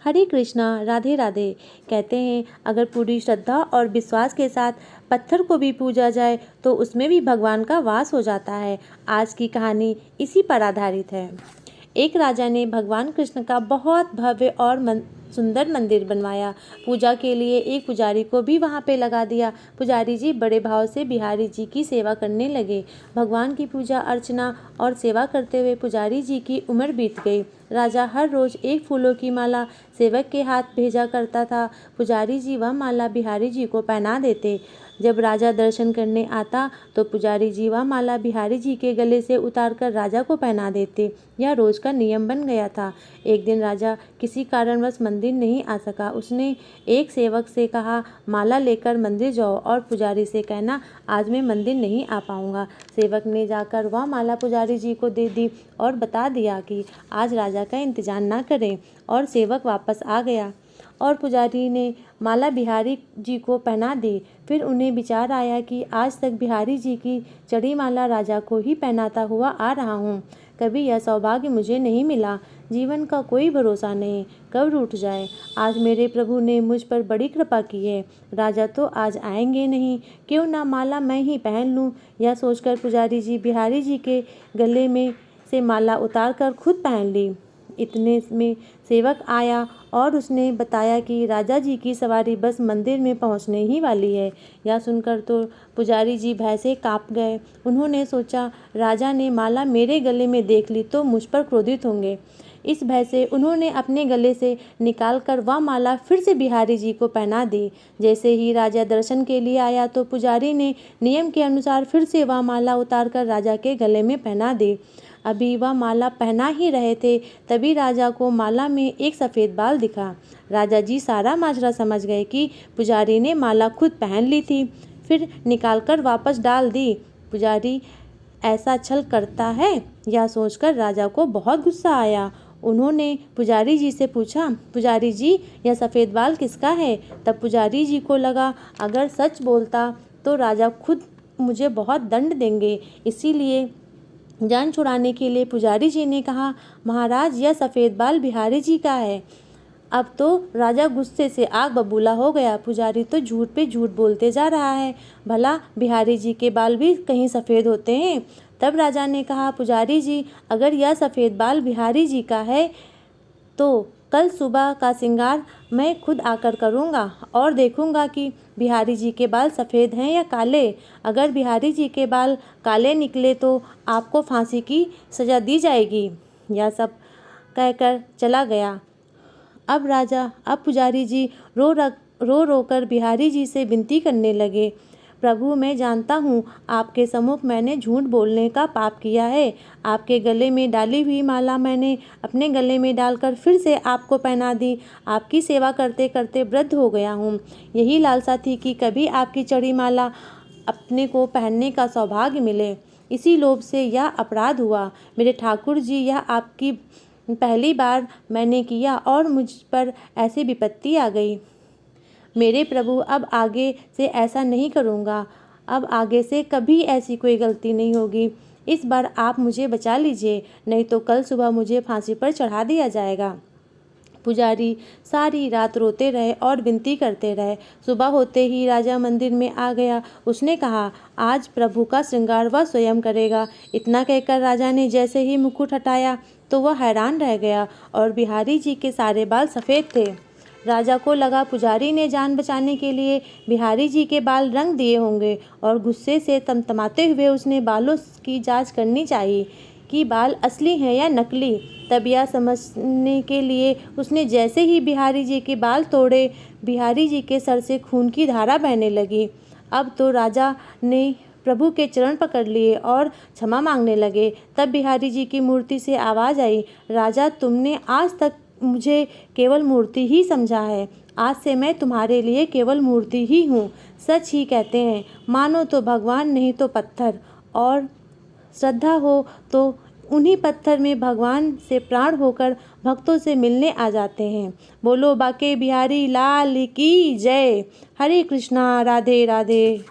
हरे कृष्णा, राधे राधे। कहते हैं अगर पूरी श्रद्धा और विश्वास के साथ पत्थर को भी पूजा जाए तो उसमें भी भगवान का वास हो जाता है। आज की कहानी इसी पर आधारित है। एक राजा ने भगवान कृष्ण का बहुत भव्य और सुंदर मंदिर बनवाया। पूजा के लिए एक पुजारी को भी वहाँ पे लगा दिया। पुजारी जी बड़े भाव से बिहारी जी की सेवा करने लगे। भगवान की पूजा अर्चना और सेवा करते हुए पुजारी जी की उम्र बीत गई। राजा हर रोज एक फूलों की माला सेवक के हाथ भेजा करता था। पुजारी जी वह माला बिहारी जी को पहना देते। जब राजा दर्शन करने आता तो पुजारी जी वह माला बिहारी जी के गले से उतारकर राजा को पहना देते। यह रोज का नियम बन गया था। एक दिन राजा किसी कारणवश मंदिर नहीं आ सका। उसने एक सेवक से कहा, माला लेकर मंदिर जाओ और पुजारी से कहना आज मैं मंदिर नहीं आ पाऊंगा। सेवक ने जाकर वह माला पुजारी जी को दे दी और बता दिया कि आज राजा का इंतजार न करें, और सेवक वापस आ गया और पुजारी ने माला बिहारी जी को पहना दी। फिर उन्हें विचार आया कि आज तक बिहारी जी की चढ़ी माला राजा को ही पहनाता हुआ आ रहा हूँ। कभी यह सौभाग्य मुझे नहीं मिला। जीवन का कोई भरोसा नहीं, कब रूठ जाए। आज मेरे प्रभु ने मुझ पर बड़ी कृपा की है। राजा तो आज आएंगे नहीं, क्यों ना माला मैं ही पहन लूँ। यह सोचकर पुजारी जी बिहारी जी के गले में से माला उतार कर खुद पहन ली। इतने में सेवक आया और उसने बताया कि राजा जी की सवारी बस मंदिर में पहुंचने ही वाली है। यह सुनकर तो पुजारी जी भय से कांप गए। उन्होंने सोचा राजा ने माला मेरे गले में देख ली तो मुझ पर क्रोधित होंगे। इस भय से उन्होंने अपने गले से निकालकर वह माला फिर से बिहारी जी को पहना दी। जैसे ही राजा दर्शन के लिए आया तो पुजारी ने नियम के अनुसार फिर से वह माला उतारकर राजा के गले में पहना दी। अभी वह माला पहना ही रहे थे तभी राजा को माला में एक सफ़ेद बाल दिखा। राजा जी सारा माजरा समझ गए कि पुजारी ने माला खुद पहन ली थी, फिर निकालकर वापस डाल दी। पुजारी ऐसा छल करता है, यह सोचकर राजा को बहुत गुस्सा आया। उन्होंने पुजारी जी से पूछा, पुजारी जी यह सफ़ेद बाल किसका है। तब पुजारी जी को लगा अगर सच बोलता तो राजा खुद मुझे बहुत दंड देंगे। इसीलिए जान छुड़ाने के लिए पुजारी जी ने कहा, महाराज यह सफ़ेद बाल बिहारी जी का है। अब तो राजा गुस्से से आग बबूला हो गया। पुजारी तो झूठ पे झूठ बोलते जा रहा है, भला बिहारी जी के बाल भी कहीं सफ़ेद होते हैं। तब राजा ने कहा, पुजारी जी अगर यह सफ़ेद बाल बिहारी जी का है तो कल सुबह का श्रृंगार मैं खुद आकर करूँगा और देखूँगा कि बिहारी जी के बाल सफ़ेद हैं या काले। अगर बिहारी जी के बाल काले निकले तो आपको फांसी की सज़ा दी जाएगी। यह सब कहकर चला गया। अब पुजारी जी रो कर बिहारी जी से विनती करने लगे, प्रभु मैं जानता हूँ आपके सम्मुख मैंने झूठ बोलने का पाप किया है। आपके गले में डाली हुई माला मैंने अपने गले में डालकर फिर से आपको पहना दी। आपकी सेवा करते करते वृद्ध हो गया हूँ। यही लालसा थी कि कभी आपकी चढ़ी माला अपने को पहनने का सौभाग्य मिले। इसी लोभ से यह अपराध हुआ। मेरे ठाकुर जी, यह आपकी पहली बार मैंने किया और मुझ पर ऐसी विपत्ति आ गई। मेरे प्रभु अब आगे से ऐसा नहीं करूँगा। अब आगे से कभी ऐसी कोई गलती नहीं होगी। इस बार आप मुझे बचा लीजिए, नहीं तो कल सुबह मुझे फांसी पर चढ़ा दिया जाएगा। पुजारी सारी रात रोते रहे और विनती करते रहे। सुबह होते ही राजा मंदिर में आ गया। उसने कहा, आज प्रभु का श्रृंगार वह स्वयं करेगा। इतना कहकर राजा ने जैसे ही मुकुट हटाया तो वह हैरान रह गया और बिहारी जी के सारे बाल सफ़ेद थे। राजा को लगा पुजारी ने जान बचाने के लिए बिहारी जी के बाल रंग दिए होंगे और गुस्से से तमतमाते हुए उसने बालों की जांच करनी चाहिए कि बाल असली हैं या नकली। तब यह समझने के लिए उसने जैसे ही बिहारी जी के बाल तोड़े, बिहारी जी के सर से खून की धारा बहने लगी। अब तो राजा ने प्रभु के चरण पकड़ लिए और क्षमा मांगने लगे। तब बिहारी जी की मूर्ति से आवाज़ आई, राजा तुमने आज तक मुझे केवल मूर्ति ही समझा है। आज से मैं तुम्हारे लिए केवल मूर्ति ही हूँ। सच ही कहते हैं, मानो तो भगवान नहीं तो पत्थर, और श्रद्धा हो तो उन्हीं पत्थर में भगवान से प्राण होकर भक्तों से मिलने आ जाते हैं। बोलो बाके बिहारी लाल की जय। हरे कृष्णा, राधे राधे।